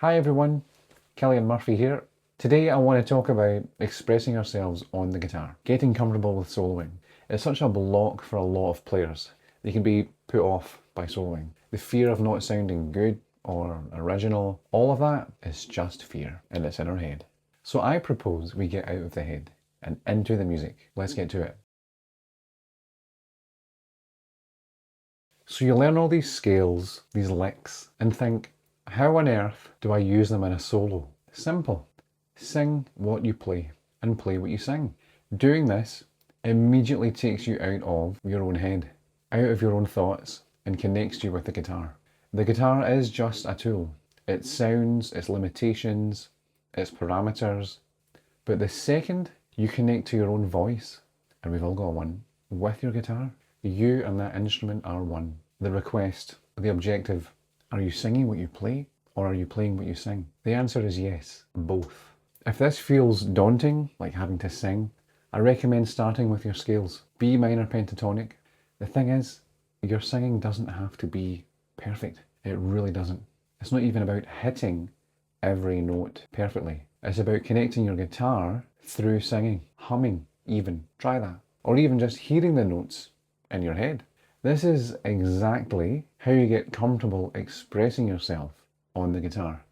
Hi everyone, Kelly and Murphy here. Today I want to talk about expressing ourselves on the guitar, getting comfortable with soloing. It's such a block for a lot of players. They can be put off by soloing. The fear of not sounding good or original, all of that is just fear and it's in our head. So I propose we get out of the head and into the music. Let's get to it. So you learn all these scales, these licks, and think, how on earth do I use them in a solo? Simple. Sing what you play and play what you sing. Doing this immediately takes you out of your own head, out of your own thoughts, and connects you with the guitar. The guitar is just a tool. Its sounds, its limitations, its parameters. But the second you connect to your own voice, and we've all got one, with your guitar, you and that instrument are one. The request, the objective, are you singing what you play, or are you playing what you sing? The answer is yes, both. If this feels daunting, like having to sing, I recommend starting with your scales. B minor pentatonic. The thing is, your singing doesn't have to be perfect. It really doesn't. It's not even about hitting every note perfectly. It's about connecting your guitar through singing, humming even. Try that. Or even just hearing the notes in your head. This is exactly how you get comfortable expressing yourself on the guitar.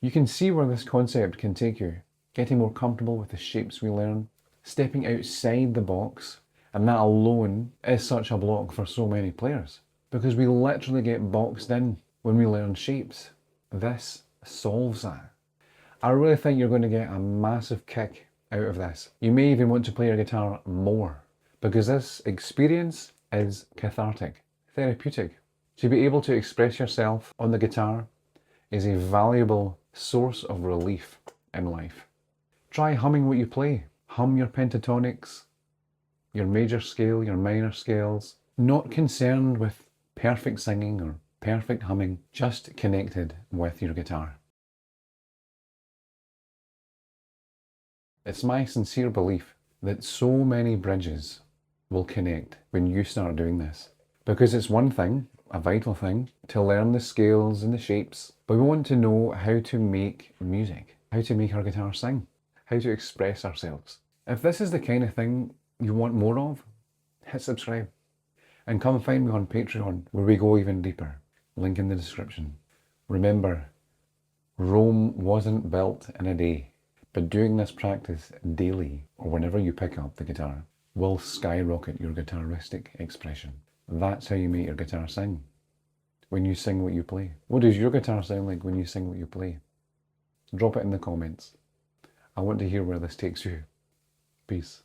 You can see where this concept can take you, getting more comfortable with the shapes we learn, stepping outside the box, and that alone is such a block for so many players, because we literally get boxed in when we learn shapes. This solves that. I really think you're going to get a massive kick out of this. You may even want to play your guitar more, because this experience is cathartic, therapeutic. To be able to express yourself on the guitar is a valuable source of relief in life. Try humming what you play. Hum your pentatonics, your major scale, your minor scales. Not concerned with perfect singing or perfect humming, just connected with your guitar. It's my sincere belief that so many bridges will connect when you start doing this. Because it's one thing, a vital thing, to learn the scales and the shapes, but we want to know how to make music, how to make our guitar sing, how to express ourselves. If this is the kind of thing you want more of, hit subscribe and come find me on Patreon where we go even deeper. Link in the description. Remember, Rome wasn't built in a day, but doing this practice daily or whenever you pick up the guitar will skyrocket your guitaristic expression. That's how you make your guitar sing. When you sing what you play. What does your guitar sound like when you sing what you play? Drop it in the comments. I want to hear where this takes you. Peace.